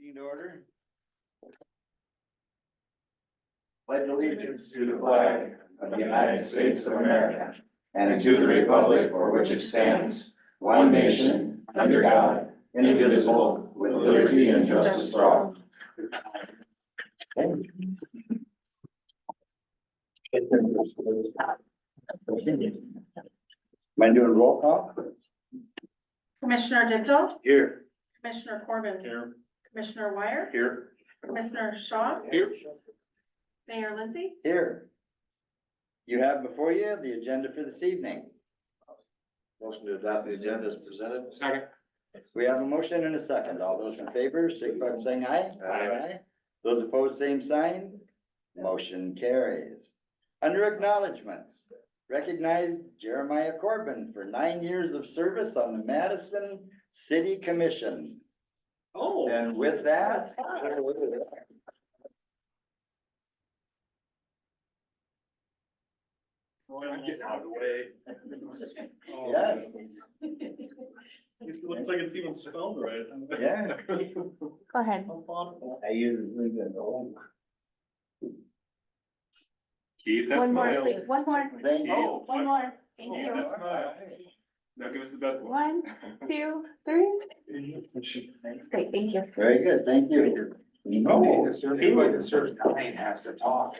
Meeting to order. Pledge allegiance to the flag of the United States of America and to the republic for which it stands, one nation, under God, indivisible, with liberty and justice for all. Am I doing roll call? Commissioner Digital, Here. Commissioner Corbin, Here. Commissioner Wire, Here. Commissioner Shaw, Here. Mayor Lindsay. Here. You have before you the agenda for this evening. Motion to adopt the agenda is presented. Second. We have a motion and a second. All those in favor, signify by saying aye. Aye. Those opposed, same sign. Motion carries. Under acknowledgements, recognize Jeremiah Corbin for 9 years of service on the Madison City Commission. Oh. And with that. I'm getting out of the way. Yes, It looks like it's even spelled right. yeah. Go ahead. I usually get old. Keith, that's One more, my. please. One more. Thank you. Oh, One more. Thank Oh, you. that's mine. Now give us the best one. 1, 2, 3. Great, thank you. Very good, thank you. Oh, Anybody that serves 9 has to talk.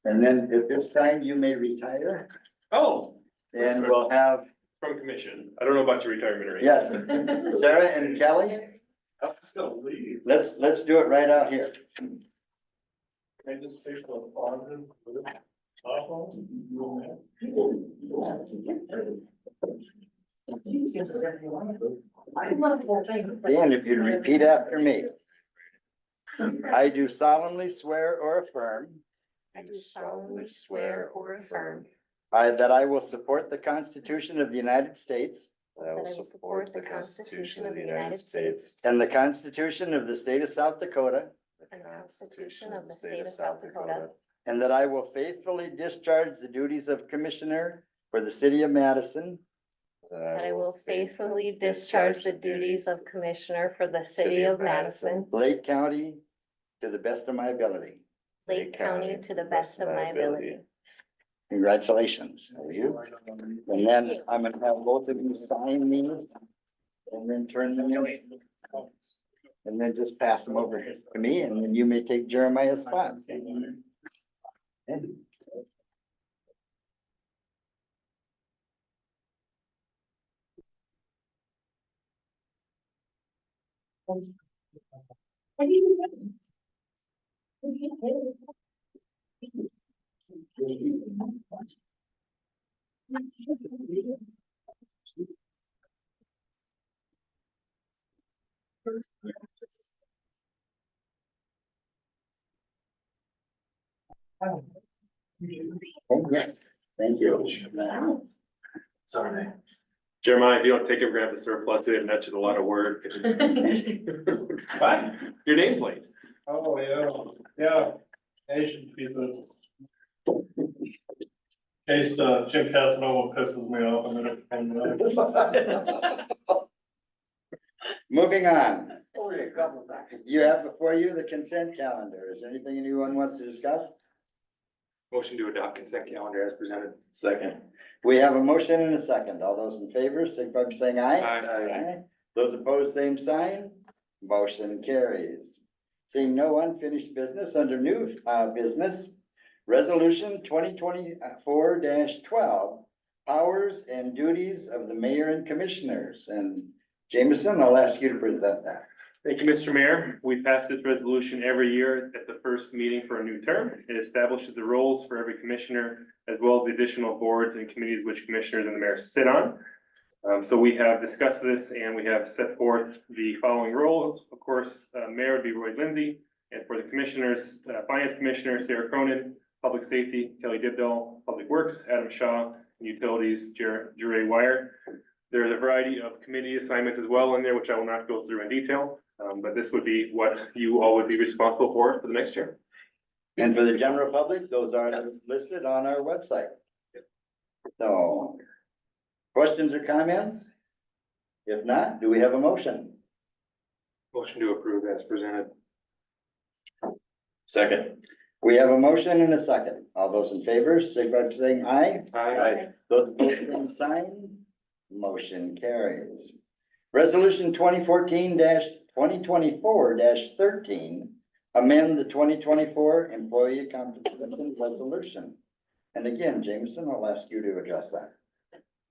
And then at this time, you may retire Oh, and we'll have, from commission. I don't know about your retirement or anything. yes, Sarah and Kelly, I'm still leave. let's do it right out here. Can I just take the positive? And if you'd repeat after me. I do solemnly swear or affirm I do solemnly swear or affirm that I will support the Constitution of the United States that I will support the Constitution of the United States and the Constitution of the State of South Dakota, and the Constitution of the State of South Dakota, and that I will faithfully discharge the duties of Commissioner for the City of Madison, that I will faithfully discharge the duties of Commissioner for the City of Madison, Lake County, to the best of my ability. Lake County, to the best of my ability. Congratulations. You. And then I'm gonna have both of you sign these and then turn them in. And then just pass them over to me and then you may take Jeremiah's spot. Thank you. Sorry. Jeremiah, if you don't take it, we're gonna have to surplus it, and that's just a lot of work. What? Your nameplate. Oh, yeah, Asian people. In case, Jim Casanova pisses me off, I'm gonna. Moving on. You have before you the consent calendar. Is there anything anyone wants to discuss? Motion to adopt consent calendar as presented. Second. We have a motion and a second. All those in favor, signify by saying aye. Aye. Those opposed, same sign. Motion carries. Seeing no unfinished business under new business, resolution 2024-12, powers and duties of the mayor and commissioners. And Jameson, I'll ask you to present that. Thank you, Mr. Mayor. We pass this resolution every year at the first meeting for a new term. It establishes the roles for every commissioner, as well as the additional boards and committees which commissioners and the mayor sit on. So we have discussed this and we have set forth the following roles. Of course, Mayor would be Roy Lindsay, and for the commissioners, Finance Commissioner Sarah Cronin, Public Safety Kelly Dibdall, Public Works Adam Shaw, and Utilities Jure Wire. There's a variety of committee assignments as well in there, which I will not go through in detail. But this would be what you all would be responsible for the next year. And for the general public, those are listed on our website. So, questions or comments? If not, do we have a motion? Motion to approve as presented. Second. We have a motion and a second. All those in favor, signify by saying aye. Aye. Those opposed, same sign. Motion carries. Resolution 2014-2024-13, amend the 2024 employee compensation resolution. And again, Jameson, I'll ask you to address that.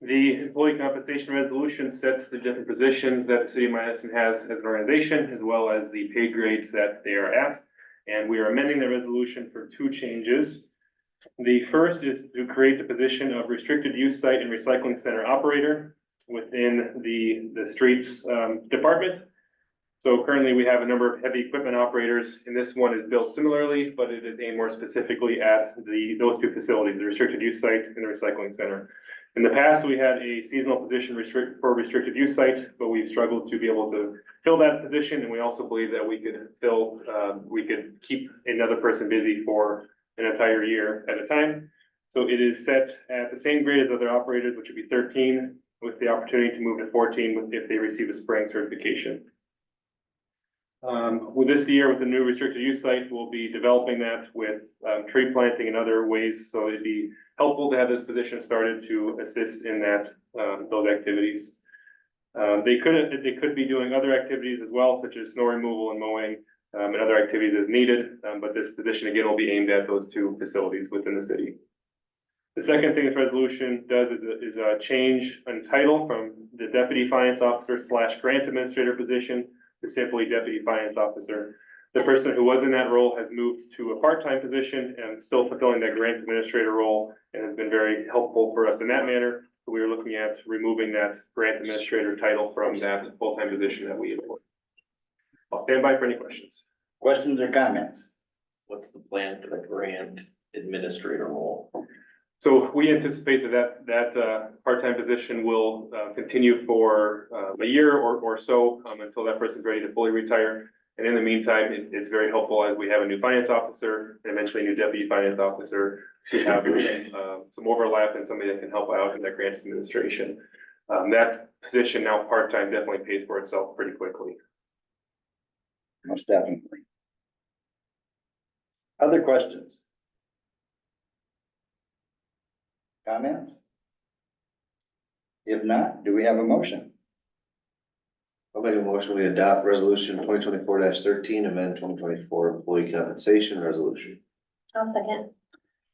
The employee compensation resolution sets the different positions that the city of Madison has as an organization, as well as the pay grades that they are at. And we are amending the resolution for two changes. The first is to create the position of restricted use site and recycling center operator within the streets department. So currently we have a number of heavy equipment operators, and this one is built similarly, but it is aimed more specifically at those two facilities, the restricted use site and the recycling center. In the past, we had a seasonal position for restricted use site, but we've struggled to be able to fill that position, and we also believe that we could keep another person busy for an entire year at a time. So it is set at the same grade as other operators, which would be 13, with the opportunity to move to 14 if they receive a spring certification. With this year, with the new restricted use site, we'll be developing that with tree planting and other ways. So it'd be helpful to have this position started to assist in that, those activities. They could be doing other activities as well, such as snow removal and mowing, and other activities as needed. But this position again will be aimed at those two facilities within the city. The second thing this resolution does is a change in title from the deputy finance officer / grant administrator position to simply deputy finance officer. The person who was in that role has moved to a part-time position and still fulfilling that grant administrator role, and has been very helpful for us in that manner. So we are looking at removing that grant administrator title from that full-time position that we employ. I'll stand by for any questions. Questions or comments? What's the plan for the grant administrator role? So we anticipate that part-time position will continue for a year or so until that person's ready to fully retire. And in the meantime, it's very helpful as we have a new finance officer and eventually a new deputy finance officer to have some overlap and somebody that can help out in that grant administration. That position now part-time definitely pays for itself pretty quickly. Most definitely. Other questions? Comments? If not, do we have a motion? I'll make a motion, we adopt resolution 2024-13, amend 2024 employee compensation resolution. I'll second.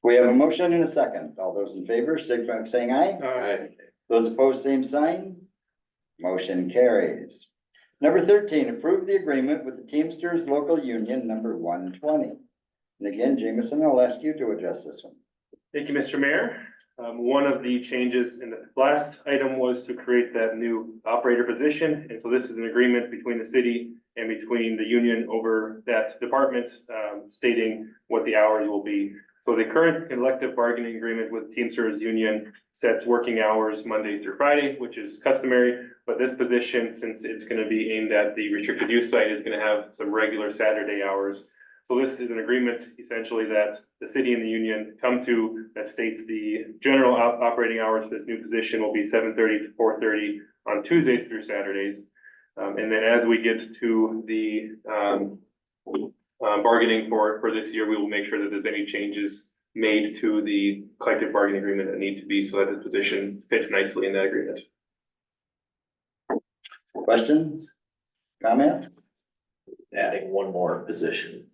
We have a motion and a second. All those in favor, signify by saying aye. Aye. Those opposed, same sign. Motion carries. Number 13, approve the agreement with the Teamsters Local Union number 120. And again, Jameson, I'll ask you to address this one. Thank you, Mr. Mayor. One of the changes in the last item was to create that new operator position. And so this is an agreement between the city and between the union over that department, stating what the hours will be. So the current collective bargaining agreement with Teamsters Union sets working hours Monday through Friday, which is customary. But this position, since it's going to be aimed at the restricted use site, is going to have some regular Saturday hours. So this is an agreement essentially that the city and the union come to that states the general operating hours for this new position will be 7:30 to 4:30 on Tuesdays through Saturdays. And then as we get to the bargaining for this year, we will make sure that there's any changes made to the collective bargaining agreement that need to be so that this position fits nicely in that agreement. Questions? Comments? Adding one more position.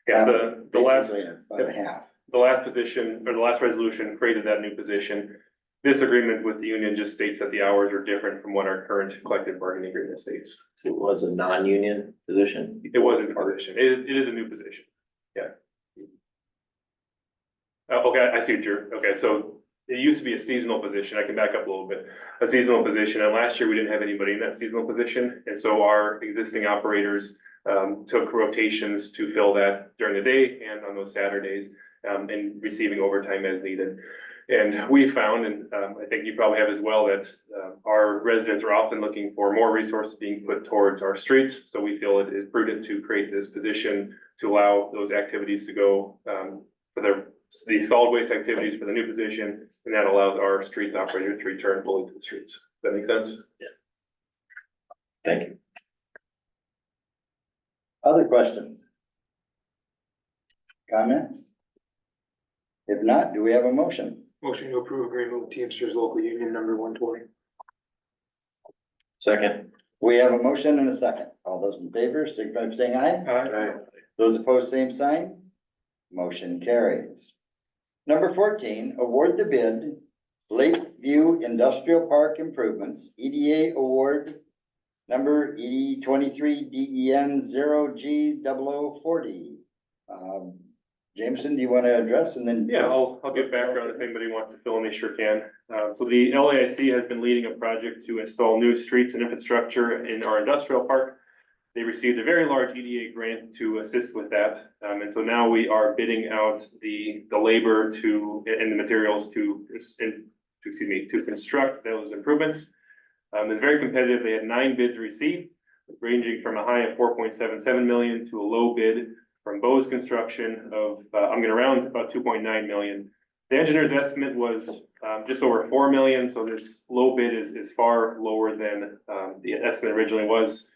Yeah, the last. Basically, about half. The last position, or the last resolution created that new position. This agreement with the union just states that the hours are different from what our current collective bargaining agreement states. So it was a non-union position? It wasn't a position, it is a new position, yeah. Okay, I see what okay, so it used to be a seasonal position, I can back up a little bit. A seasonal position, and last year we didn't have anybody in that seasonal position, and so our existing operators took rotations to fill that during the day and on those Saturdays, and receiving overtime as needed. And we found, and I think you probably have as well, that our residents are often looking for more resources being put towards our streets. So we feel it is prudent to create this position to allow those activities to go for the solid waste activities for the new position, and that allows our streets operators to return fully to the streets. Does that make sense? Thank you. Other questions? Comments? If not, do we have a motion? Motion to approve agreement with Teamsters Local Union number 120. Second. We have a motion and a second. All those in favor, signify by saying aye. Aye. Those opposed, same sign. Motion carries. Number 14, award the bid, Lakeview Industrial Park Improvements, EDA Award number ED 23 DEN 0G0040. Jameson, do you want to address and then? Yeah, I'll give background if anybody wants to fill in, they sure can. So the LAIC has been leading a project to install new streets and infrastructure in our industrial park. They received a very large EDA grant to assist with that. And so now we are bidding out the labor and the materials to construct those improvements. It's very competitive. They had 9 bids received, ranging from a high of 4.77 million to a low bid from Bose Construction of, I'm gonna round about 2.9 million. The engineer's estimate was just over 4 million, so this low bid is far lower than the estimate originally was.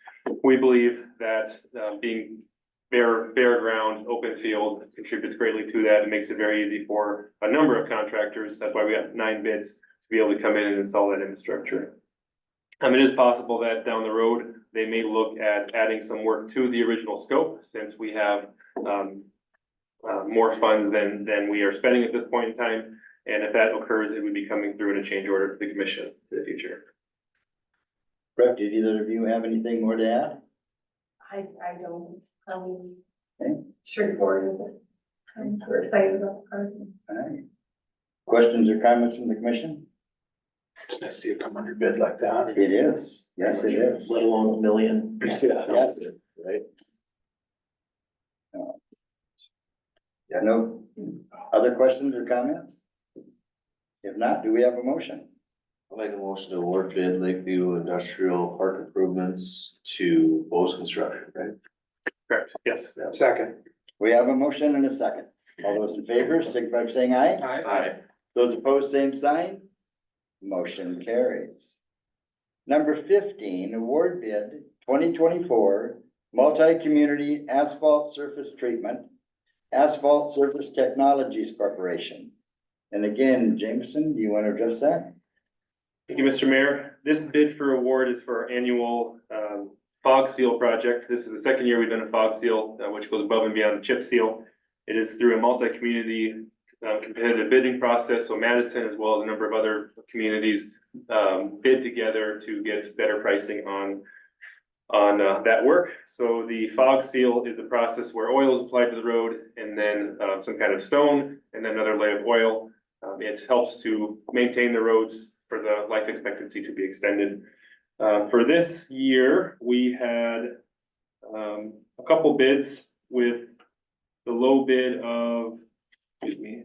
We believe that being bare ground, open field contributes greatly to that. It makes it very easy for a number of contractors. That's why we got 9 bids to be able to come in and install that infrastructure. It is possible that down the road, they may look at adding some work to the original scope, since we have more funds than we are spending at this point in time. And if that occurs, it would be coming through in a change order for the commission for the future. Brett, did either of you have anything more to add? I don't, Okay. straightforward with it. We're excited about the project. All right. Questions or comments from the commission? It's nice to see it come under bid like that. It is. Yes, it is. Let alone a million. Yes. Right? No other questions or comments? If not, do we have a motion? I'll make a motion to award bid Lakeview Industrial Park Improvements to Bose Construction, right? Correct, yes. Second. We have a motion and a second. All those in favor, signify by saying aye. Aye. Those opposed, same sign. Motion carries. Number 15, award bid 2024 multi-community asphalt surface treatment, Asphalt Surface Technologies Corporation. And again, Jameson, do you want to address that? Thank you, Mr. Mayor. This bid for award is for our annual fog seal project. This is the second year we've done a fog seal, which goes above and beyond the chip seal. It is through a multi-community competitive bidding process. So Madison, as well as a number of other communities, bid together to get better pricing on that work. So the fog seal is a process where oil is applied to the road and then some kind of stone and then another layer of oil. It helps to maintain the roads for the life expectancy to be extended. For this year, we had a couple bids with the low bid of, excuse me.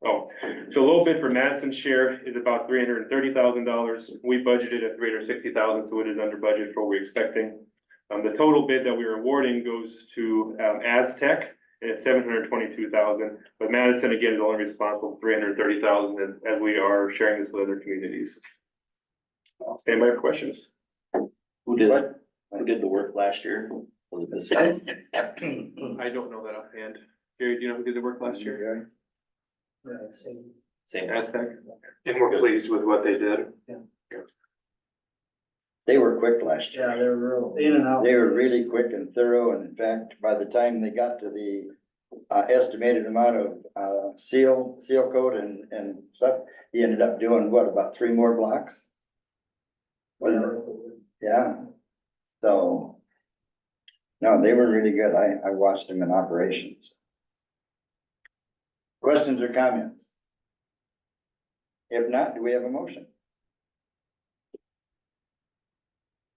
Oh, so low bid for Madison's share is about $330,000. We budgeted at $360,000, so it is under budget for what we're expecting. The total bid that we are awarding goes to Aztec, and it's $722,000. But Madison, again, is only responsible for $330,000, as we are sharing this with other communities. I'll stand by for questions. Who did the work last year? Was it the same? I don't know that offhand. Gary, do you know who did the work last year? Same. Aztec? And we're pleased with what they did. They were quick last year. Yeah, they're real in and out. They were really quick and thorough, and in fact, by the time they got to the estimated amount of seal coat and stuff, he ended up doing what, about 3 more blocks? Yeah, so, no, they were really good. I watched them in operations. Questions or comments? If not, do we have a motion?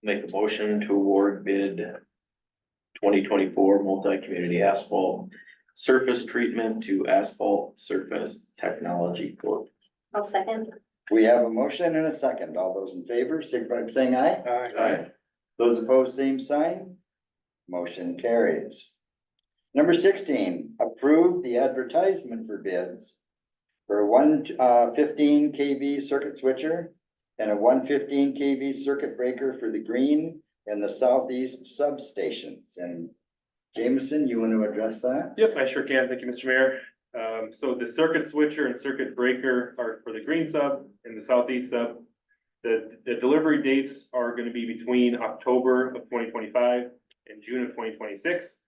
Make a motion to award bid 2024 multi-community asphalt surface treatment to Asphalt Surface Technology Corp. I'll second. We have a motion and a second. All those in favor, signify by saying aye. Aye. Those opposed, same sign. Motion carries. Number 16, approve the advertisement for bids for a 115 kV circuit switcher and a 115 kV circuit breaker for the Green and the southeast substations. And Jameson, you want to address that? Yep, I sure can. Thank you, Mr. Mayor. So the circuit switcher and circuit breaker are for the green sub and the southeast sub. The delivery dates are gonna be between October of 2025 and June of 2026.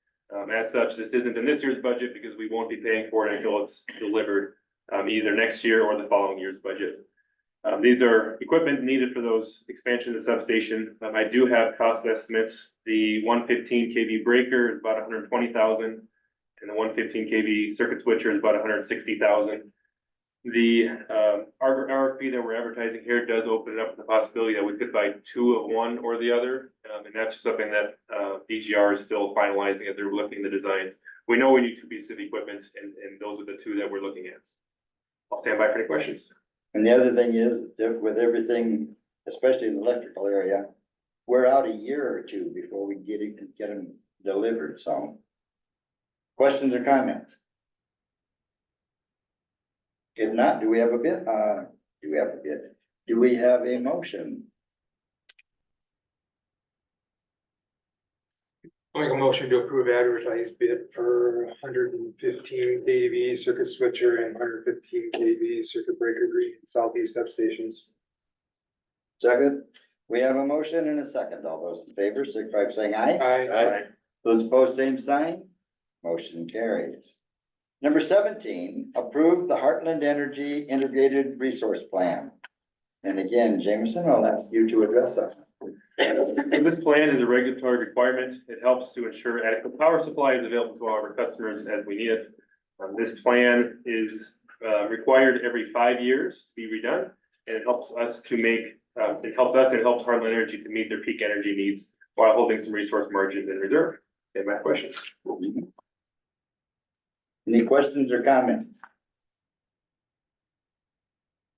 As such, this isn't in this year's budget because we won't be paying for it until it's delivered, either next year or the following year's budget. These are equipment needed for those expansion of the substation. I do have cost estimates. The 115 kV breaker is about 120,000, and the 115 kV circuit switcher is about 160,000. The RFP that we're advertising here does open it up to the possibility that we could buy two of one or the other. And that's just something that DGR is still finalizing as they're looking at the designs. We know we need two pieces of equipment, and those are the two that we're looking at. I'll stand by for any questions. And the other thing is, that with everything, especially in the electrical area, we're out a year or two before we get them delivered, so. Questions or comments? If not, do we have a bid? Do we have a motion? I'll make a motion to approve advertised bid for 115 kV circuit switcher and 115 kV circuit breaker green southeast substations. Second, we have a motion and a second. All those in favor, signify by saying aye. Aye. Those opposed, same sign. Motion carries. Number 17, approve the Heartland Energy Integrated Resource Plan. And again, Jameson, I'll ask you to address that. So this plan is a regulatory requirement. It helps to ensure adequate power supply is available to all of our customers as we need it. This plan is required every 5 years to be redone, and it helps us to make, it helps us and it helps Heartland Energy to meet their peak energy needs while holding some resource margins in reserve. Any my questions? Any questions or comments?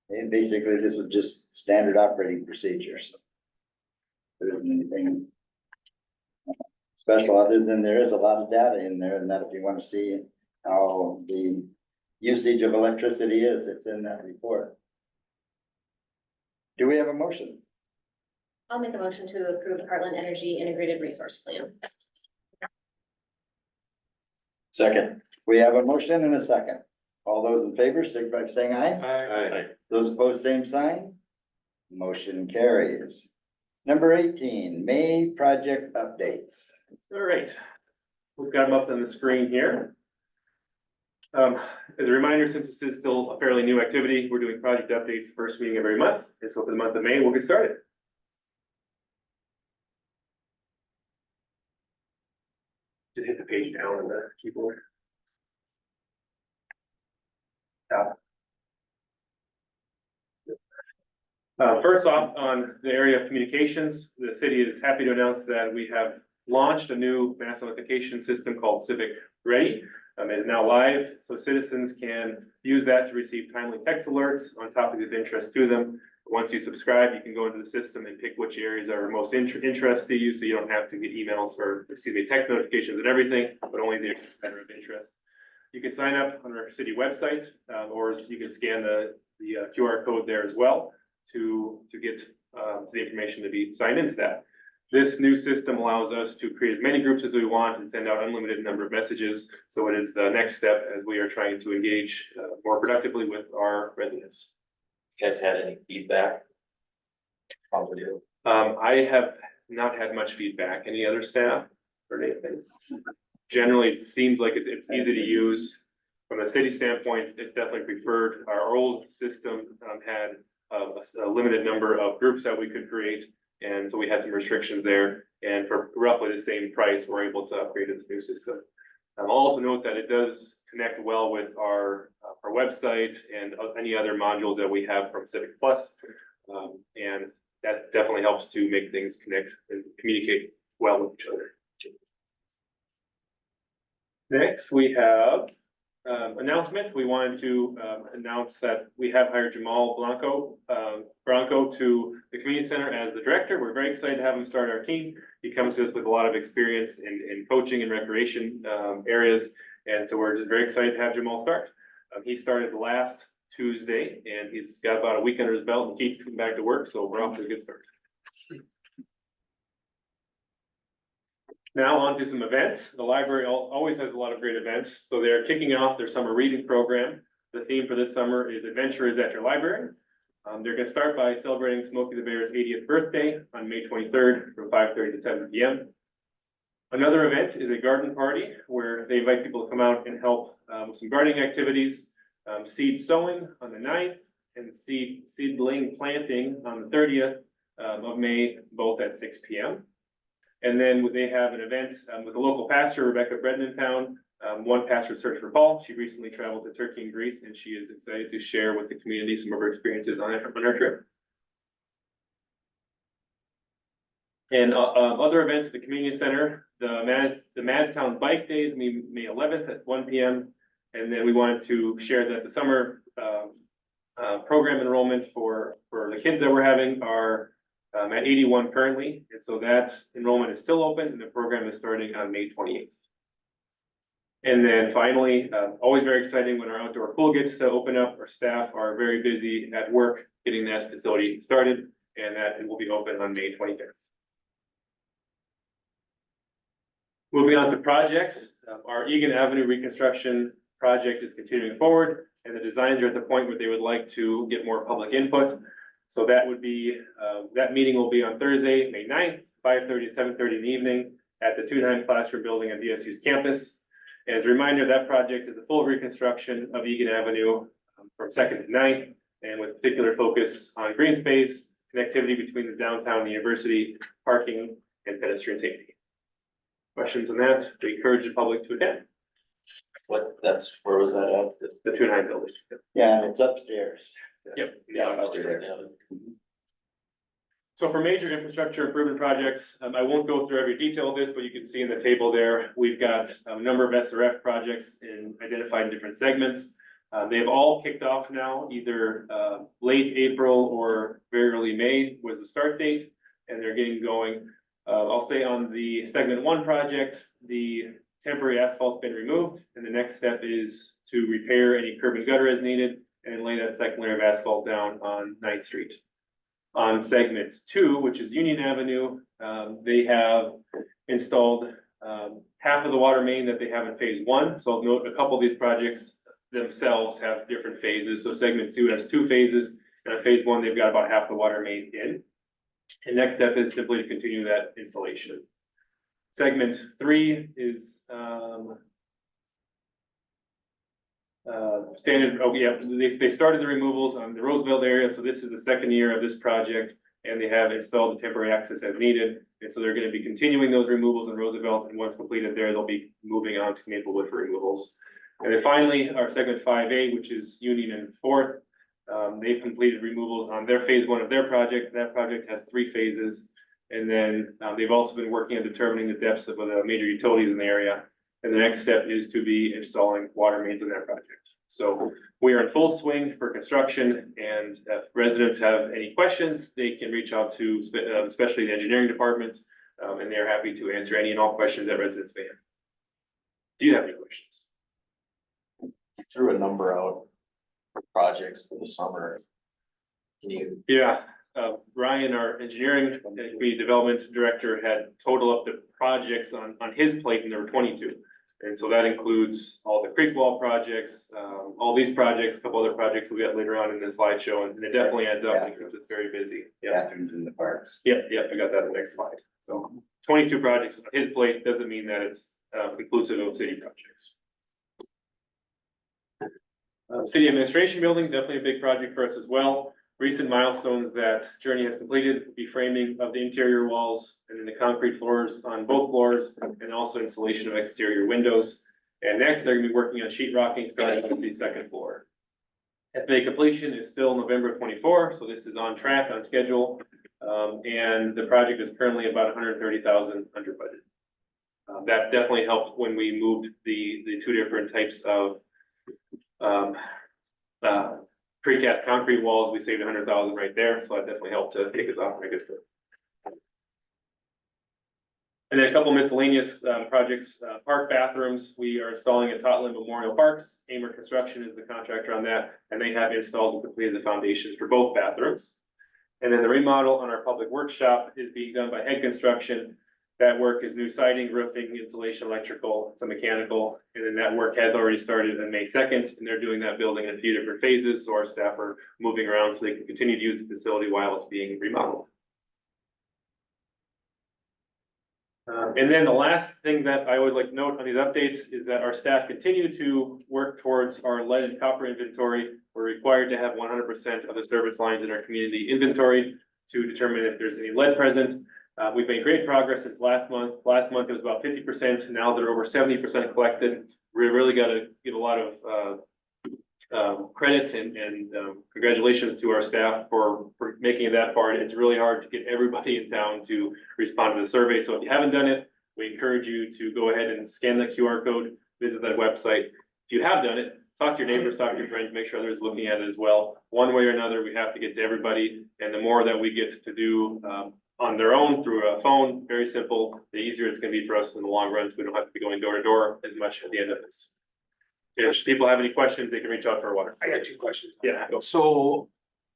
And basically, this is just standard operating procedures. There isn't anything special, other than there is a lot of data in there, and that if you want to see how the usage of electricity is, it's in that report. Do we have a motion? I'll make a motion to approve the Heartland Energy Integrated Resource Plan. Second. We have a motion and a second. All those in favor, signify by saying aye. Aye. Those opposed, same sign. Motion carries. Number 18, May project updates. All right, we've got them up on the screen here. As a reminder, since this is still a fairly new activity, we're doing project updates the first meeting of every month. And so for the month of May, we'll get started. Just hit the page down on the keyboard. First off, on the area of communications, the city is happy to announce that we have launched a new mass notification system called Civic Ready. It is now live, so citizens can use that to receive timely text alerts on topics of interest to them. Once you subscribe, you can go into the system and pick which areas are most interest to you, so you don't have to get emails or, text notifications and everything, but only the matter of interest. You can sign up on our city website, or you can scan the QR code there as well to get the information to be signed into that. This new system allows us to create as many groups as we want and send out unlimited number of messages. So it is the next step as we are trying to engage more productively with our residents. Guys had any feedback? I have not had much feedback. Any other staff or anything? Generally, it seems like it's easy to use. From a city standpoint, it's definitely preferred. Our old system had a limited number of groups that we could create. And so we had some restrictions there, and for roughly the same price, we're able to upgrade to this new system. I'll also note that it does connect well with our website and any other modules that we have from Civic Plus. And that definitely helps to make things connect and communicate well with each other. Next, we have announcement. We wanted to announce that we have hired Jamal Bronco to the community center as the director. We're very excited to have him start our team. He comes to us with a lot of experience in coaching and recreation areas. And so we're just very excited to have Jamal start. He started last Tuesday and he's got about a week under his belt and keeps coming back to work. So we're off to a good start. Now on to some events. The library always has a lot of great events, so they're kicking off their summer reading program. The theme for this summer is Adventure is at Your Library. They're gonna start by celebrating Smokey the Bear's 80th birthday on May 23rd from 5:30 to 7 p.m. Another event is a garden party where they invite people to come out and help with some gardening activities, seed sowing on the 9th and seedling planting on the 30th of May, both at 6 p.m. And then they have an event with a local pastor, Rebecca Bretton, in town. One pastor search for Paul. She recently traveled to Turkey and Greece, and she is excited to share with the community some of her experiences on her trip. And other events at the community center, the Madtown Bike Days, May 11th at 1 p.m. And then we wanted to share that the summer program enrollment for the kids that we're having are at 81 currently. And so that enrollment is still open and the program is starting on May 28th. And then finally, always very exciting when our outdoor pool gets to open up. Our staff are very busy at work getting that facility started, and that it will be open on May 25th. Moving on to projects, our Egan Avenue reconstruction project is continuing forward, and the designs are at the point where they would like to get more public input. So that would be, that meeting will be on Thursday, May 9th, 5:30 to 7:30 in the evening at the Tunheim Classroom Building at DSU's campus. And as a reminder, that project is a full reconstruction of Egan Avenue from 2nd to 9th, and with particular focus on green space, connectivity between the downtown and the university, parking, and pedestrian safety. Questions on that? We encourage the public to attend. Where was that at? The Tunheim building. Yeah, and it's upstairs. Yep. Upstairs. So for major infrastructure improvement projects, I won't go through every detail of this, but you can see in the table there, we've got a number of SRF projects identified in different segments. They've all kicked off now, either late April or very early May was the start date, and they're getting going. I'll say on the segment 1 project, the temporary asphalt's been removed, and the next step is to repair any curb and gutter as needed and lay that second layer of asphalt down on 9th Street. On segment 2, which is Union Avenue, they have installed half of the water main that they have in phase 1. So note a couple of these projects themselves have different phases. So segment 2 has 2 phases, and on phase 1, they've got about half the water main in. And next step is simply to continue that installation. Segment 3 is standard. Oh yeah, they started the removals on the Roosevelt area, so this is the second year of this project, and they have installed the temporary access as needed. And so they're going to be continuing those removals in Roosevelt, and once completed there, they'll be moving on to Maplewood for removals. And then finally, our segment 5A, which is Union and 4th, they've completed removals on their phase 1 of their project. That project has 3 phases. And then they've also been working on determining the depths of the major utilities in the area. And the next step is to be installing water mains in that project. So we are in full swing for construction, and if residents have any questions, they can reach out to especially the engineering department, and they're happy to answer any and all questions that residents may have. Do you have any questions? Threw a number out for projects for the summer. Can you? Yeah, Ryan, our engineering and community development director, had total up the projects on his plate, and there were 22. And so that includes all the creek wall projects, all these projects, a couple other projects we got later on in the slideshow, and it definitely adds up because it's very busy. Yeah, Bathrooms in the parks. I got that in the next slide. So 22 projects on his plate doesn't mean that it's inclusive of city projects. City administration building, definitely a big project for us as well. Recent milestones that Journey has completed, the framing of the interior walls and then the concrete floors on both floors, and also installation of exterior windows. And next, they're gonna be working on sheet rocking starting with the 2nd floor. Estimated completion is still November 24, so this is on track, on schedule. And the project is currently about 130,000 under budget. That definitely helped when we moved the 2 different types of precast concrete walls. We saved 100,000 right there, so that definitely helped to kick us off on a good foot. And then a couple miscellaneous projects, park bathrooms. We are installing at Totland Memorial Parks. Amer Construction is the contractor on that, and they have installed and completed the foundations for both bathrooms. And then the remodel on our public workshop is being done by Head Construction. That work is new siding, roofing, insulation, electrical, some mechanical, and then that work has already started on May 2nd, and they're doing that building in a few different phases, so our staff are moving around so they can continue to use the facility while it's being remodeled. And then the last thing that I would like to note on these updates is that our staff continue to work towards our lead and copper inventory. We're required to have 100% of the service lines in our community inventory to determine if there's any lead present. We've made great progress since last month. Last month it was about 50%. Now they're over 70% collected. We really got to give a lot of credit and congratulations to our staff for making it that far. It's really hard to get everybody in town to respond to the survey. So if you haven't done it, we encourage you to go ahead and scan that QR code, visit that website. If you have done it, talk to your neighbors, talk to your friends, make sure others are looking at it as well. One way or another, we have to get to everybody. And the more that we get to do on their own through a phone, very simple, the easier it's going to be for us in the long run. So we don't have to be going door to door as much at the end of this. If people have any questions, they can reach out for water. I got two questions. Yeah. So,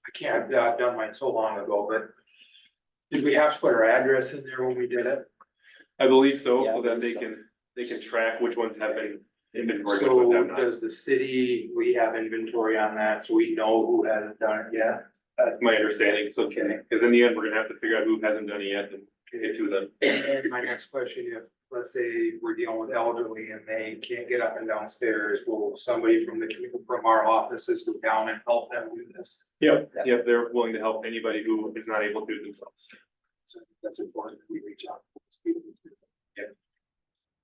I can't, I've done mine so long ago, but did we have to put our address in there when we did it? I believe so, Yeah, so that I believe they can track which ones have been inventory. which So ones have not. does the city, we have inventory on that, so we know who hasn't done it yet? That's my understanding, so, because in the end, we're gonna have to figure out who hasn't done it yet and get to them. And my next question, if, let's say we're dealing with elderly and they can't get up and downstairs, will somebody from our offices go down and help them do this? Yep, they're willing to help anybody who is not able to do it themselves. So that's important that we reach out.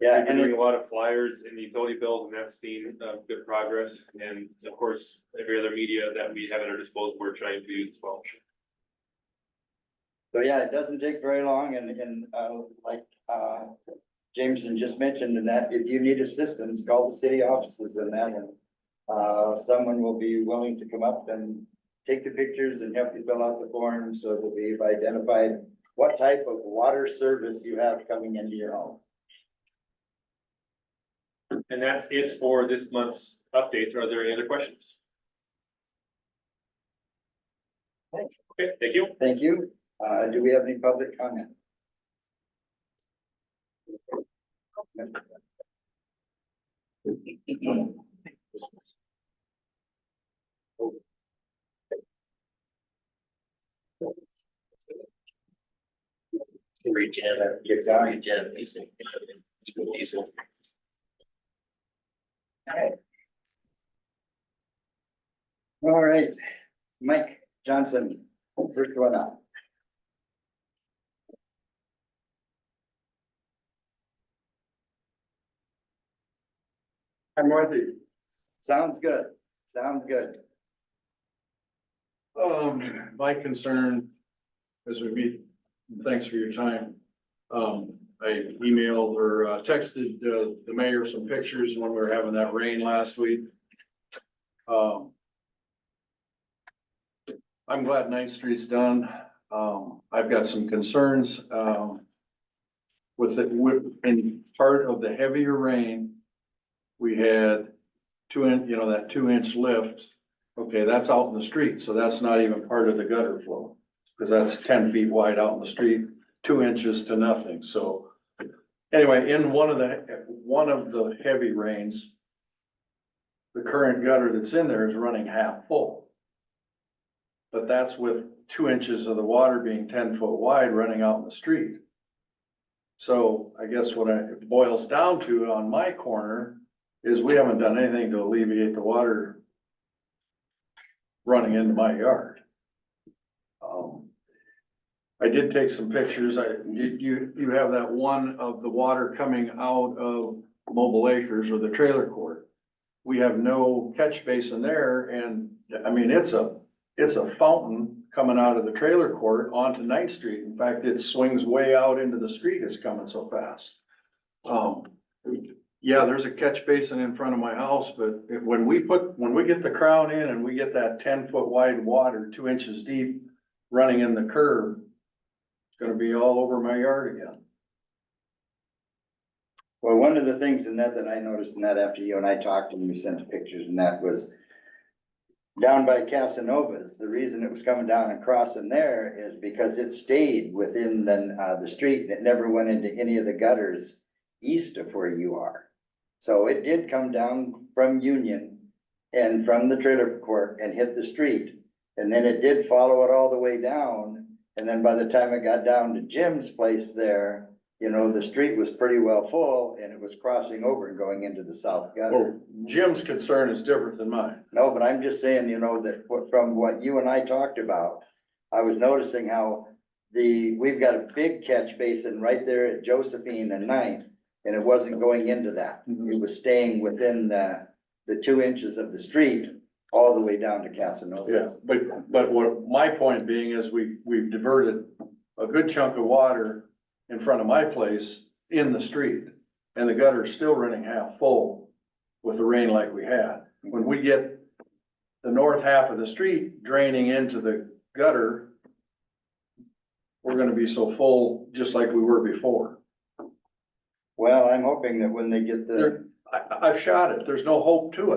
Yeah, We've been and doing a lot of flyers and utility bills, and that's seen good progress, and of course, every other media that we have at our disposal, we're trying to use as well. so yeah, it doesn't take very long and like, Jameson just mentioned in that if you need assistance, call the city offices and that and someone will be willing to come up and take the pictures and help you fill out the form so that we've identified what type of water service you have coming into your home. And that's it for this month's updates. Are there any other questions? Okay, thank you. Thank you. Do we have any public comment? All right, Mike Johnson, first one up. I'm Marty. Sounds good. Sounds good. My concern as we meet, thanks for your time. I emailed or texted the mayor some pictures when we were having that rain last week. I'm glad 9th Street's done. I've got some concerns, with in part of the heavier rain. We had that 2-inch lift. Okay, that's out in the street, so that's not even part of the gutter flow. Cause that's 10 feet wide out in the street, 2 inches to nothing, so. Anyway, in one of the heavy rains, the current gutter that's in there is running half full. But that's with 2 inches of the water being 10 foot wide running out in the street. So I guess what it boils down to on my corner is we haven't done anything to alleviate the water running into my yard. I did take some pictures. You have that one of the water coming out of Mobile Acres or the trailer court. We have no catch basin there, and I mean, it's a fountain coming out of the trailer court onto 9th Street. In fact, it swings way out into the street. It's coming so fast. Yeah, there's a catch basin in front of my house, but when we get the crown in and we get that 10 foot wide water, 2 inches deep, running in the curb, it's gonna be all over my yard again. Well, one of the things in that I noticed in that after you and I talked and you sent the pictures and that was down by Casanovas, the reason it was coming down and crossing there is because it stayed within the street. And it never went into any of the gutters east of where you are. So it did come down from Union and from the trailer court and hit the street. And then it did follow it all the way down. And then by the time it got down to Jim's place there, you know, the street was pretty well full and it was crossing over and going into the south gutter. Well, Jim's concern is different than mine. No, but I'm just saying, you know, that from what you and I talked about, I was noticing how we've got a big catch basin right there at Josephine and Ninth, and it wasn't going into that. Mhm. It was staying within the 2 inches of the street all the way down to Casanova. Yeah, but what my point being is we've diverted a good chunk of water in front of my place in the street. And the gutter's still running half full with the rain like we had. When we get the north half of the street draining into the gutter, we're gonna be so full, just like we were before. Well, I'm hoping that when they get the, I've shot it, there's no hope to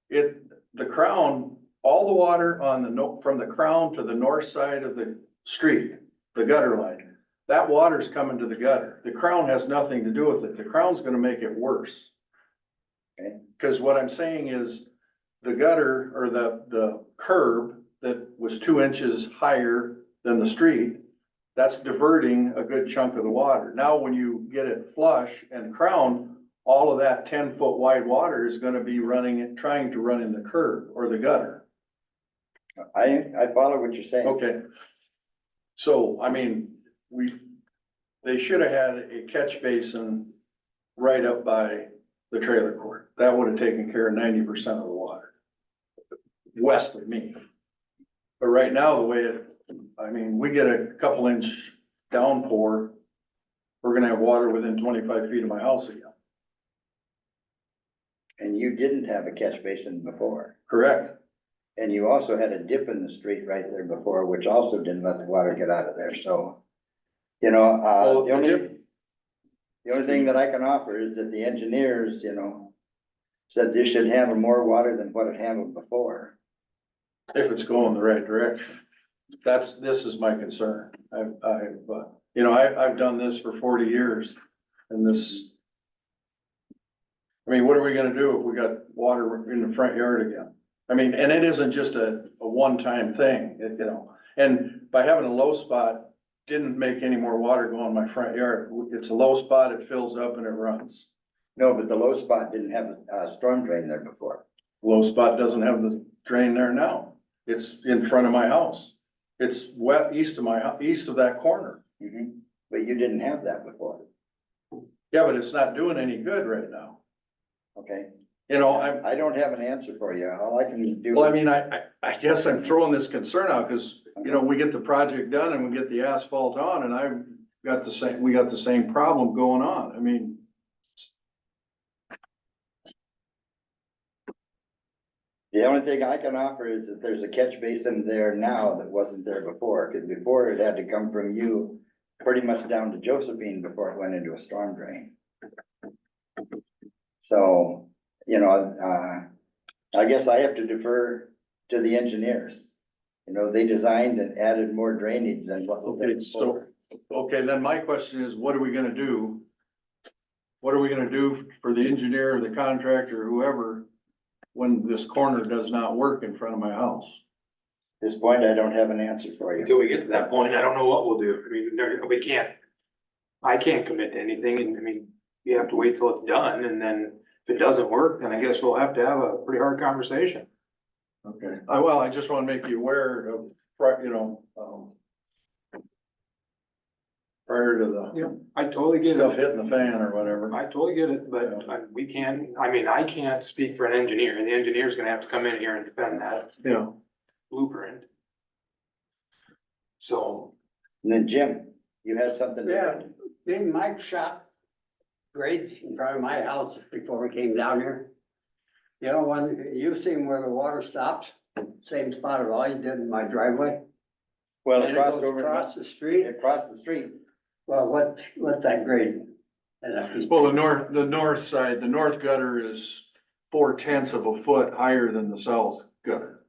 it. The crown, all the water on from the crown to the north side of the street, the gutter line, that water's coming to the gutter. The crown has nothing to do with it. The crown's gonna make it worse. Okay. Cause what I'm saying is the gutter or the curb that was 2 inches higher than the street, that's diverting a good chunk of the water. Now, when you get it flush and crown, all of that 10-foot wide water is gonna be trying to run in the curb or the gutter. I follow what you're saying. Okay. So, I mean, they should have had a catch basin right up by the trailer court. That would have taken care of 90% of the water west of me. But right now, we get a couple inch downpour, we're gonna have water within 25 feet of my house again. And you didn't have a catch basin before. Correct? And you also had a dip in the street right there before, which also didn't let the water get out of there, so. You know, Well, the only thing that I can offer is that the engineers, you know, said this should handle more water than what it handled before. If it's going the right direction. This is my concern. I've done this for 40 years and what are we gonna do if we got water in the front yard again? And it isn't just a one-time thing, and by having a low spot, didn't make any more water go in my front yard. It's a low spot, it fills up and it runs. No, but the low spot didn't have a storm drain there before. Low spot doesn't have the drain there now. It's in front of my house. It's west east of that corner. But you didn't have that before, Yeah, but it's not doing any good right now. okay? I I don't have an answer for you. All I can do. Well, I guess I'm throwing this concern out because, we get the project done and we get the asphalt on and we got the same problem going on. The only thing I can offer is that there's a catch basin there now that wasn't there before, because before it had to come from you pretty much down to Josephine before it went into a storm drain. So, I guess I have to defer to the engineers. They designed and added more drainage than what was there Okay, so, before. okay, then my question is, what are we gonna do? What are we gonna do for the engineer, the contractor, whoever, when this corner does not work in front of my house? At this point, I don't have an answer for you. Until we get to that point, I don't know what we'll do. I can't commit to anything and you have to wait till it's done and then if it doesn't work, then I guess we'll have to have a pretty hard conversation. Okay, I just wanna make you aware of, prior to the Yeah, I totally get stuff it. hitting the fan or whatever. I totally get it, but I can't speak for an engineer and the engineer's gonna have to come in here and defend that Yeah. blueprint. So, And then Jim, you had something to Yeah, add? didn't Mike shot grades in front of my house before we came down here? When you seen where the water stops, same spot at all you did in my driveway? Well, And it it crossed goes over, across the street, across the street. well, what's that grade? And Well, the north side, the north gutter is 4/10 of a foot higher than the south gutter.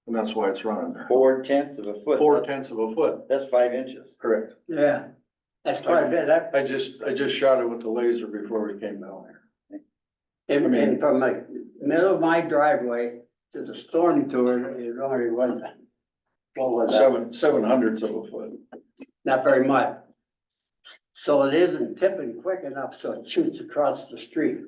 and that's why it's running there. 4/10 of a foot. 4/10 of a foot. That's 5 inches. Correct. Yeah, that's quite a bit. That, I just shot it with the laser before we came down here. and from the middle of my driveway to the storm sewer, it only was, what was that? 7/100 of a foot. Not very much. So it isn't tipping quick enough so it shoots across the street.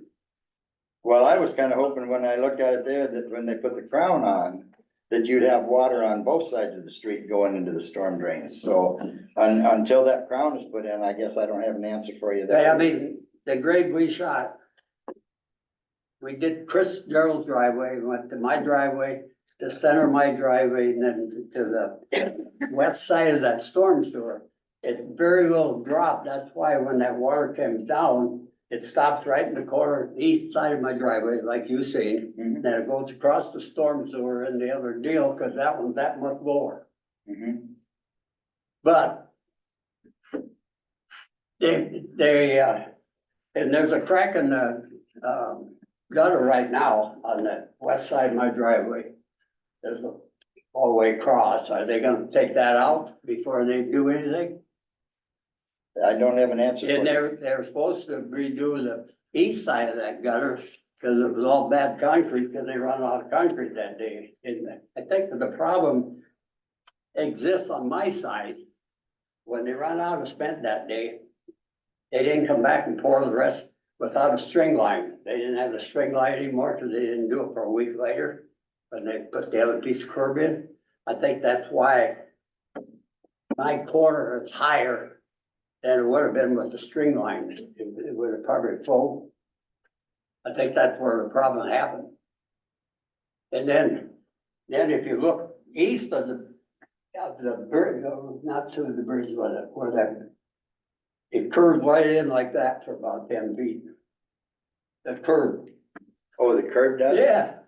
Well, I was kind of hoping when I looked at it there, that when they put the crown on, that you'd have water on both sides of the street going into the storm drains. So until that crown is put in, I guess I don't have an answer for you But I there. mean, the grade we shot, we did Chris Gerald's driveway, went to my driveway, the center of my driveway, and then to the west side of that storm sewer. It's very little drop. That's why when that water comes down, it stops right in the corner, east side of my driveway, like you seen. Mhm, Then it goes across the storm sewer and the other deal, cause that one's that much lower. mhm. But and there's a crack in the, gutter right now on the west side of my driveway. There's a all the way across. Are they gonna take that out before they do anything? I don't have an answer for And you. they're supposed to redo the east side of that gutter, cause it was all bad concrete, cause they run out of concrete that day. And I think that the problem exists on my side. When they run out of spent that day, they didn't come back and pour the rest without a string line. They didn't have the string line anymore, cause they didn't do it for a week later. When they put the other piece of curb in, I think that's why my corner is higher than it would have been with the string line. It would have probably full. I think that's where the problem happened. And then if you look east of the bridge, not to the bridge, where that, it curved right in like that for about 10 feet. The curve, Oh, the curb does? yeah,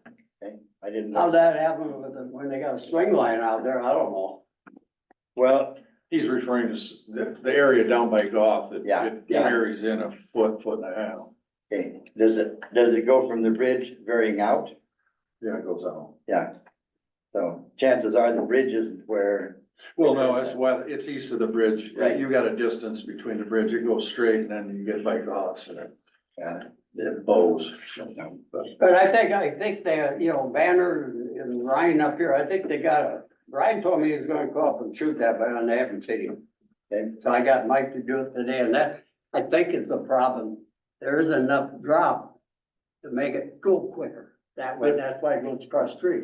Okay, I didn't how know. that happened when they got a string line out there, I don't know. Well, He's referring to the area down by Goff that Yeah, it yeah. varies in a foot, foot and a half. okay, does it go from the bridge varying out? Yeah, it goes out. Yeah. So chances are the bridge isn't where, Well, no, it's it's east of the bridge. Right. You got a distance between the bridge. It goes straight and then you get by Goff and yeah. it bows. But I think they, you know, Banner and Ryan up here, I think they Ryan told me he was gonna go up and shoot that, but they haven't seen him. Okay, so I got Mike to do it today, and that, I think is the problem. There isn't enough drop to make it go quicker. That way, that's why it goes across the street.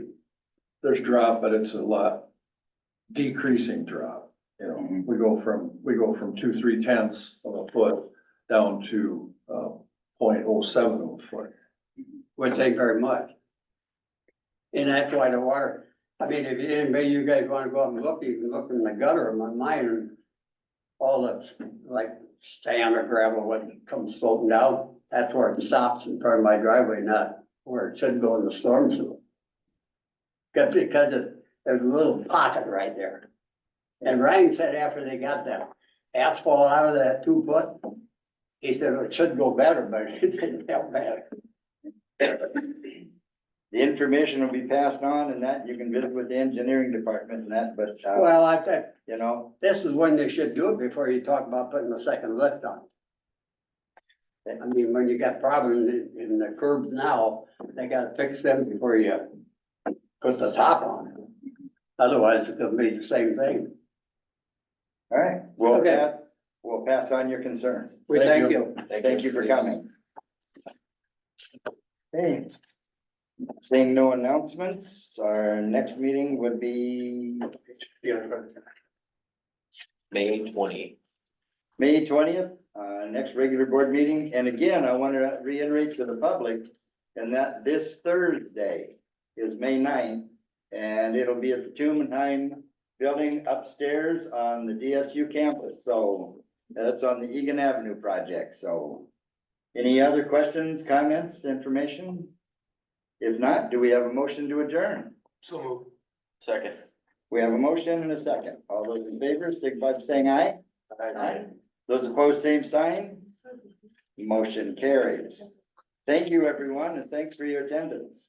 There's drop, but it's a lot decreasing drop. You know, Mhm. we go from 2/3 of a foot down to 0.07 of a foot. Which ain't very much. And that's why the water, I mean, if anybody, you guys wanna go out and look, you can look in the gutter of my mine and all the, like, sand or gravel, what comes floating down, that's where it stops in front of my driveway, not where it should go in the storm sewer. Because there's a little pocket right there. And Ryan said after they got that asphalt out of that 2 foot, he said it should go better, but it didn't help better. The information will be passed on and that you can visit with the engineering department and that, but, Well, I think you know, this is when they should do it before you talk about putting the second lift on. I mean, when you got problems in the curbs now, they gotta fix them before you put the top on. Otherwise, it's gonna be the same thing. all right, Okay. we'll pass on your concerns. We thank you. Thank you for coming. Okay. Seeing no announcements, our next meeting would be May 20. May 20th, next regular board meeting. And again, I want to reiterate to the public and that this Thursday is May 9th, and it'll be at the Tumenheim building upstairs on the DSU campus. So that's on the Egan Avenue project. So any other questions, comments, information? If not, do we have a motion to adjourn? So moved. Second. We have a motion and a second. All those in favor, signify by saying aye. Aye. Those opposed, same sign. Motion carries. Thank you, everyone, and thanks for your attendance.